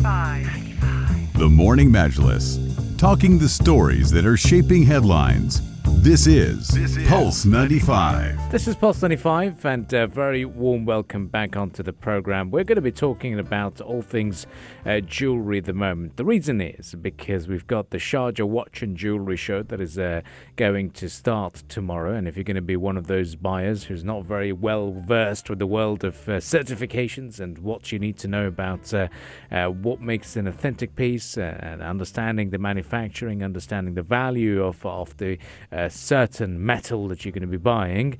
The Morning Majlis, talking the stories that are shaping headlines. This is Pulse 95. This is Pulse 95, and a very warm welcome back onto the program. We're going to be talking about all things jewellery at the moment. The reason is because we've got the Sharjah Watch and Jewellery Show that is going to start tomorrow. And if you're going to be one of those buyers who's not very well versed with the world of certifications and what you need to know about what makes an authentic piece, and understanding the manufacturing, understanding the value of the certain metal that you're going to be buying,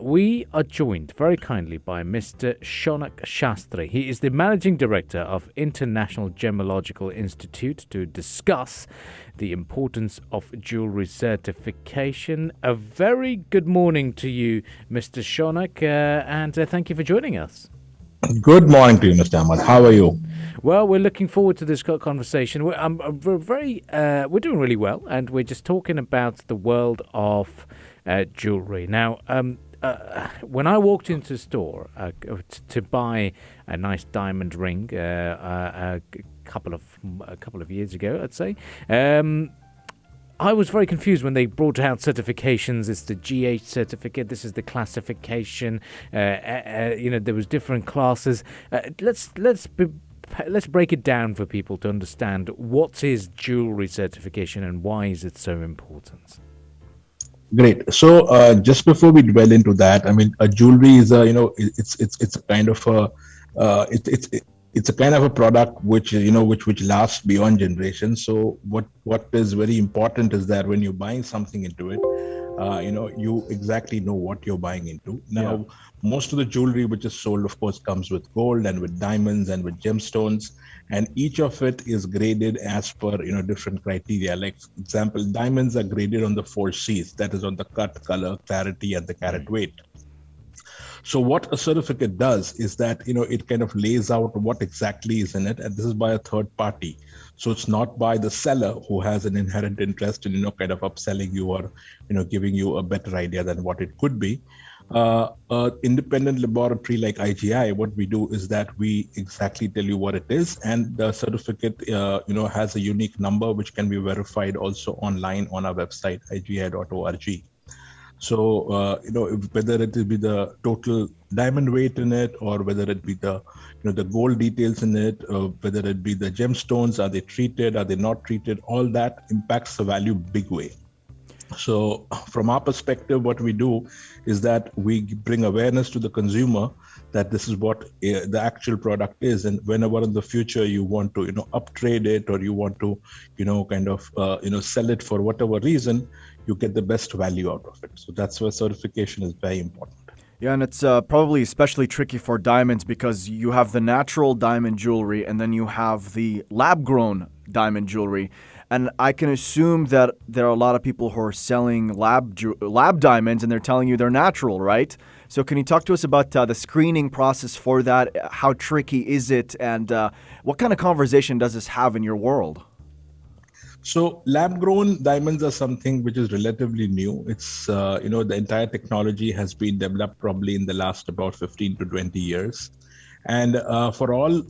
we are joined very kindly by Mr. Shaunak Shastree. He is the Managing Director of International Gemological Institute to discuss the importance of jewellery certification. A very good morning to you, Mr. Shaunak, and thank you for joining us. Good morning to you, Mr. Ahmad. How are you? Well, we're looking forward to this conversation. We're doing really well, and we're just talking about the world of jewellery. Now, when I walked into the store to buy a nice diamond ring a couple of years ago, I'd say, I was very confused when they brought out certifications. It's the GH certificate. This is the classification. There was different classes. Let's break it down for people to understand what is jewelry certification and why is it so important. Great. So just before we dwell into that, I mean, a jewelry is it's a kind of a it's a kind of a product which lasts beyond generations. So what is very important is that when you're buying something into it, you exactly know what you're buying into. Now, most of the jewelry which is sold, of course, comes with gold and with diamonds and with gemstones, and each of it is graded as per different criteria. Like, for example, diamonds are graded on the 4 C's, that is on the cut, color, clarity, and the carat weight. So what a certificate does is that, it kind of lays out what exactly is in it. And this is by a third party. So it's not by the seller who has an inherent interest in, kind of upselling you or, giving you a better idea than what it could be. Independent laboratory like IGI, what we do is that we exactly tell you what it is. And the certificate, has a unique number which can be verified also online on our website, igi.org. So, whether it be the total diamond weight in it, or whether it be the, the gold details in it, whether it be the gemstones, are they treated, are they not treated, all that impacts the value big way. So from our perspective, what we do is that we bring awareness to the consumer that this is what the actual product is. And whenever in the future you want to, uptrade it, or you want to, sell it for whatever reason, you get the best value out of it. So that's why certification is very important. Yeah, and it's probably especially tricky for diamonds because you have the natural diamond jewelry and then you have the lab-grown diamond jewelry. And I can assume that there are a lot of people who are selling lab diamonds and they're telling you they're natural, right? So can you talk to us about the screening process for that? How tricky is it? And what kind of conversation does this have in your world? So lab-grown diamonds are something which is relatively new. It's, the entire technology has been developed probably in the last about 15 to 20 years. And for all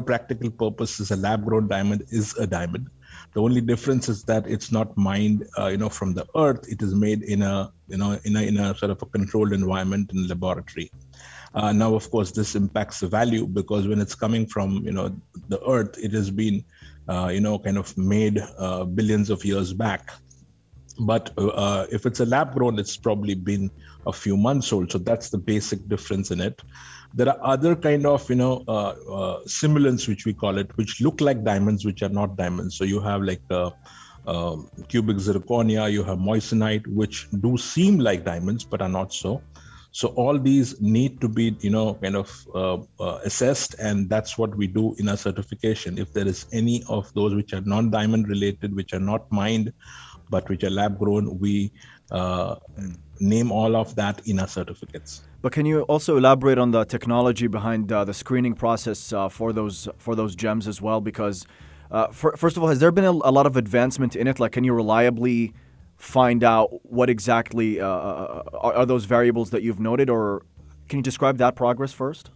practical purposes, a lab-grown diamond is a diamond. The only difference is that it's not mined, from the earth. It is made in a sort of a controlled environment in a laboratory. Now, of course, this impacts the value because when it's coming from, the earth, it has been, kind of made billions of years back. But if it's a lab grown, it's probably been a few months old. So that's the basic difference in it. There are other kind of, simulants, which we call it, which look like diamonds, which are not diamonds. So you have like cubic zirconia, you have moissanite, which do seem like diamonds, but are not so. So all these need to be, assessed, and that's what we do in our certification. If there is any of those which are non-diamond related, which are not mined, but which are lab grown, we name all of that in our certificates. But can you also elaborate on the technology behind the screening process for those gems as well? Because first of all, has there been a lot of advancement in it? Like, can you reliably find out what exactly are those variables that you've noted, or can you describe that progress first?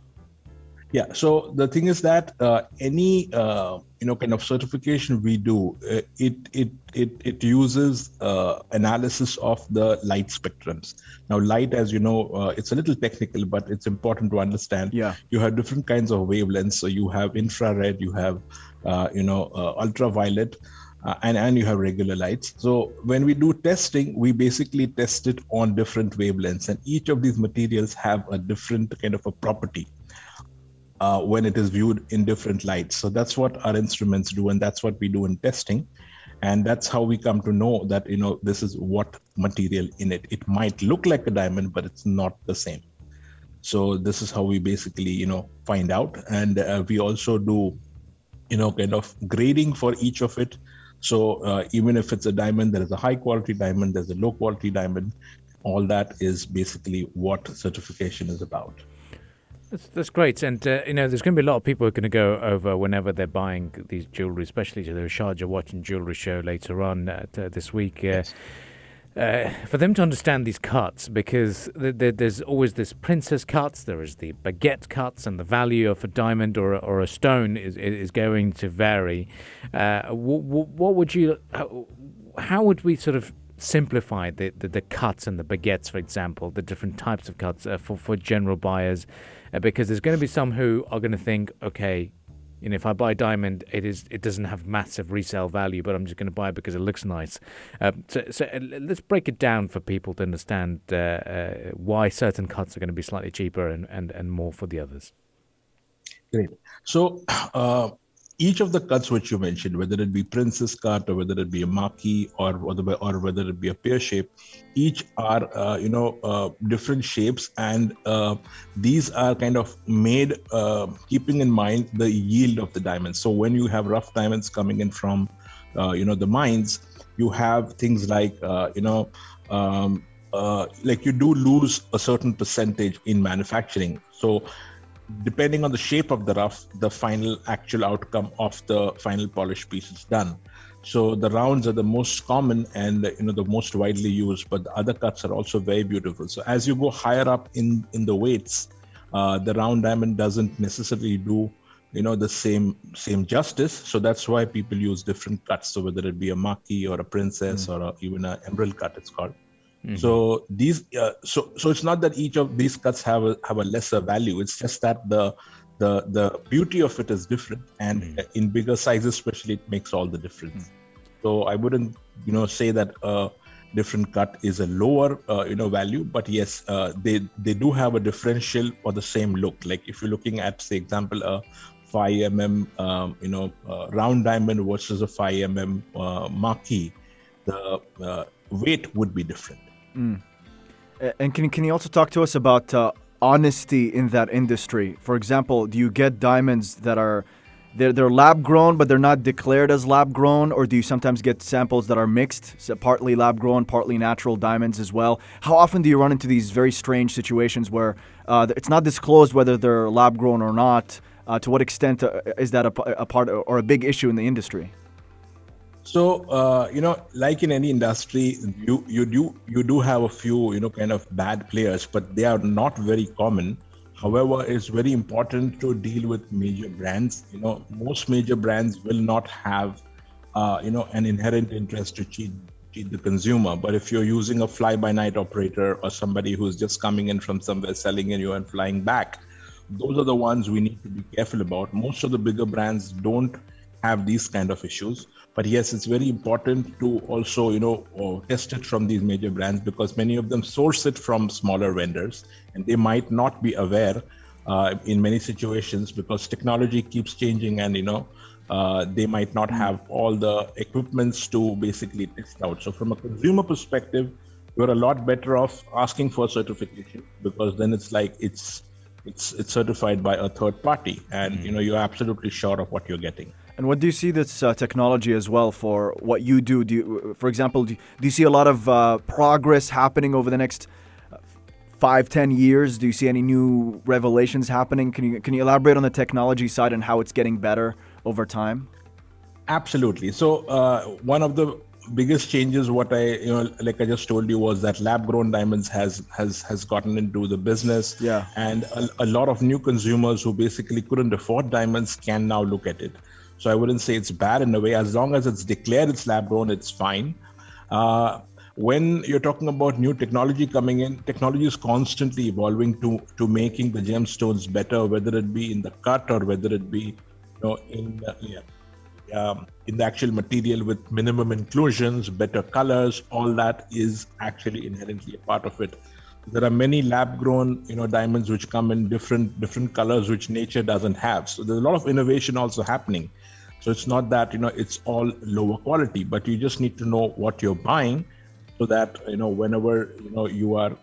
Yeah. So the thing is that any kind of certification we do, it uses analysis of the light spectrums. Now, light, as you know, it's a little technical, but it's important to understand. Yeah. You have different kinds of wavelengths. So you have infrared, you have ultraviolet. And you have regular lights. So when we do testing, we basically test it on different wavelengths, and each of these materials have a different kind of a property when it is viewed in different lights. So that's what our instruments do, and that's what we do in testing. And that's how we come to know that, this is what material in it. It might look like a diamond, but it's not the same. So this is how we basically, find out. And we also do, kind of grading for each of it. So even if it's a diamond, there is a high quality diamond, there's a low quality diamond. All that is basically what certification is about. That's great. And, there's going to be a lot of people who are going to go over whenever they're buying these jewellery, especially to the Sharjah Watch and Jewellery Show later on this week. Yes. For them to understand these cuts, because there's always this princess cuts, there is the baguette cuts, and the value of a diamond or a stone is going to vary. What would you, how would we sort of simplify the cuts and the baguettes, for example, the different types of cuts for general buyers? Because there's going to be some who are going to think, okay, if I buy a diamond, it doesn't have massive resale value, but I'm just going to buy it because it looks nice. So let's break it down for people to understand why certain cuts are going to be slightly cheaper and more for the others. Great. So each of the cuts which you mentioned, whether it be princess cut or whether it be a marquee or whether it be a pear shape, each are different shapes, and these are kind of made keeping in mind the yield of the diamonds. So when you have rough diamonds coming in from the mines, you have things like like you do lose a certain percentage in manufacturing. So depending on the shape of the rough, the final actual outcome of the final polished piece is done. So the rounds are the most common and the most widely used, but the other cuts are also very beautiful. So as you go higher up in the weights, the round diamond doesn't necessarily do the same justice. So that's why people use different cuts. So whether it be a marquee or a princess or even an emerald cut, it's called. Mm-hmm. So these, so it's not that each of these cuts have a lesser value. It's just that the beauty of it is different, and in bigger sizes, especially, it makes all the difference. So I wouldn't, say that a different cut is a lower, value, but yes, they do have a differential or the same look. Like if you're looking at, say, example, a 5 mm, round diamond versus a 5 mm marquee, the weight would be different. And can you also talk to us about honesty in that industry? For example, do you get diamonds that are they're lab grown but they're not declared as lab grown, or do you sometimes get samples that are mixed, so partly lab grown, partly natural diamonds as well? How often do you run into these very strange situations where it's not disclosed whether they're lab grown or not? To what extent is that a part or a big issue in the industry? So, like in any industry, you do have a few, kind of bad players, but they are not very common. However, it's very important to deal with major brands. Most major brands will not have, an inherent interest to cheat the consumer. But if you're using a fly-by-night operator or somebody who's just coming in from somewhere, selling you and flying back, those are the ones we need to be careful about. Most of the bigger brands don't have these kind of issues. But yes, it's very important to also, test it from these major brands, because many of them source it from smaller vendors, and they might not be aware in many situations, because technology keeps changing, and they might not have all the equipments to basically test out. So from a consumer perspective, you're a lot better off asking for certification, because then it's like it's certified by a third party, and you're absolutely sure of what you're getting. And what do you see this technology as well for what you do? For example, do you see a lot of progress happening over the next 5-10 years? Do you see any new revelations happening? Can you elaborate on the technology side and how it's getting better over time? Absolutely. So one of the biggest changes, what I, like I just told you, was that lab-grown diamonds has gotten into the business. Yeah. And a lot of new consumers who basically couldn't afford diamonds can now look at it. So I wouldn't say it's bad in a way. As long as it's declared it's lab-grown, it's fine. When you're talking about new technology coming in, technology is constantly evolving to making the gemstones better, whether it be in the cut or whether it be in the actual material with minimum inclusions, better colors. All that is actually inherently a part of it. There are many lab-grown, diamonds which come in different colors which nature doesn't have. So there's a lot of innovation also happening. So it's not that it's all lower quality, but you just need to know what you're buying, so that whenever you are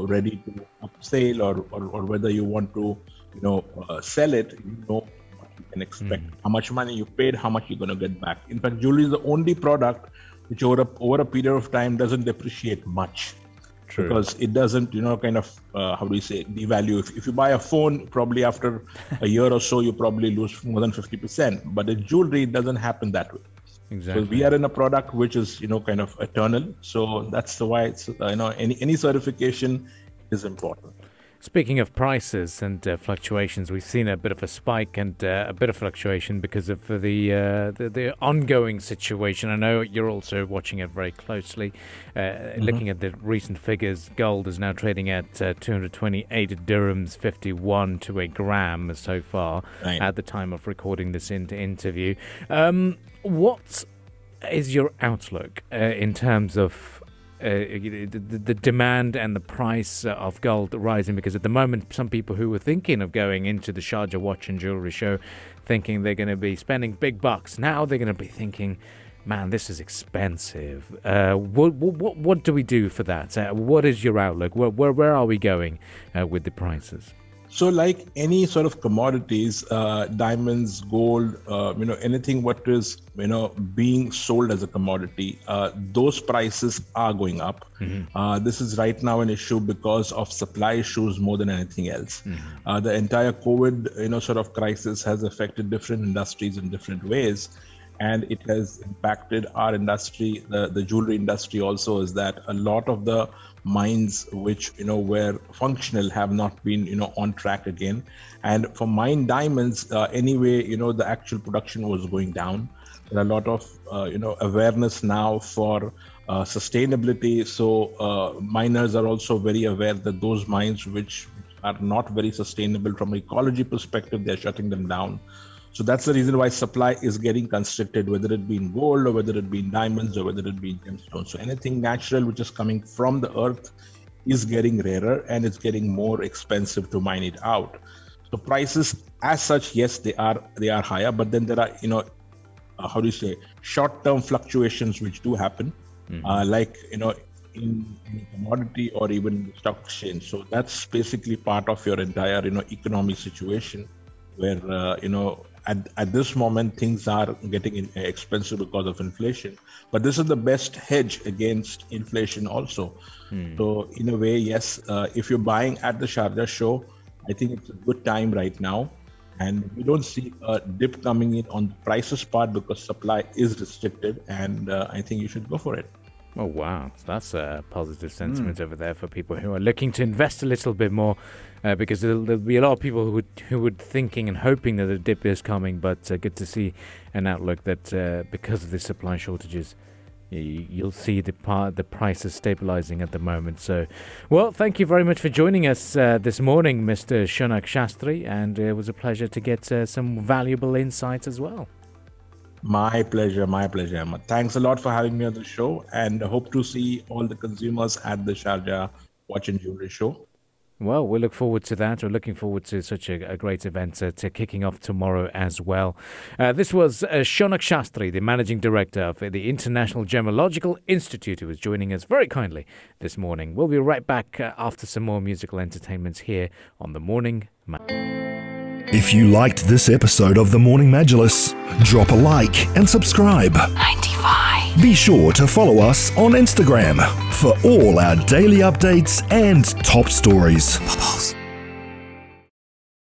ready to upsell or whether you want to sell it, what you can expect, how much money you paid, how much you're going to get back. In fact, jewelry is the only product which over a period of time doesn't depreciate much. True. Because it doesn't devalue. If you buy a phone, probably after a year or so you probably lose more than 50%, but in jewelry it doesn't happen that way. Exactly. So we are in a product which is kind of eternal. So that's the why it's any certification is important. Speaking of prices and fluctuations, we've seen a bit of a spike and a bit of fluctuation because of the ongoing situation. I know you're also watching it very closely. Looking at the recent figures, gold is now trading at 228 dirhams 51 to a gram so far, right, at the time of recording this interview. What is your outlook in terms of the demand and the price of gold rising? Because at the moment, some people who were thinking of going into the Sharjah Watch and Jewellery Show thinking they're going to be spending big bucks, now they're going to be thinking, man, this is expensive. What do we do for that? What is your outlook? Where are we going with the prices? So like any sort of commodities, diamonds, gold, anything what is, being sold as a commodity, those prices are going up. This is right now an issue because of supply issues more than anything else. The entire COVID, sort of crisis has affected different industries in different ways. And it has impacted our industry, the jewelry industry also, is that a lot of the mines which were functional have not been on track again. And for mined diamonds anyway, the actual production was going down. There are a lot of awareness now for sustainability. So miners are also very aware that those mines which are not very sustainable from an ecology perspective, they're shutting them down. So that's the reason why supply is getting constricted, whether it be in gold or whether it be in diamonds or whether it be in gemstones. So anything natural which is coming from the earth is getting rarer and it's getting more expensive to mine it out. So prices as such, yes, they are higher, but then there are, short-term fluctuations which do happen, like, in commodity or even stock exchange. So that's basically part of your entire, economic situation where, at this moment, things are getting expensive because of inflation. But this is the best hedge against inflation also. So in a way, yes, if you're buying at the Sharjah show, I think it's a good time right now. And we don't see a dip coming in on the prices part because supply is restricted. And I think you should go for it. Oh, wow. So that's a positive sentiment over there for people who are looking to invest a little bit more, because there'll be a lot of people who would thinking and hoping that a dip is coming, but good to see an outlook that because of the supply shortages, you'll see the prices stabilizing at the moment. So, well, thank you very much for joining us this morning, Mr. Shaunak Shastree, and it was a pleasure to get some valuable insights as well. My pleasure, Ahmad. Thanks a lot for having me on the show, and I hope to see all the consumers at the Sharjah Watch and Jewelry Show. Well, we look forward to that. We're looking forward to such a great event to kicking off tomorrow as well. This was Shaunak Shastree, the Managing Director of the International Gemological Institute, who was joining us very kindly this morning. We'll be right back after some more musical entertainments here on the Morning Majlis. If you liked this episode of the Morning Majlis, drop a like and subscribe. 95. Be sure to follow us on Instagram for all our daily updates and top stories.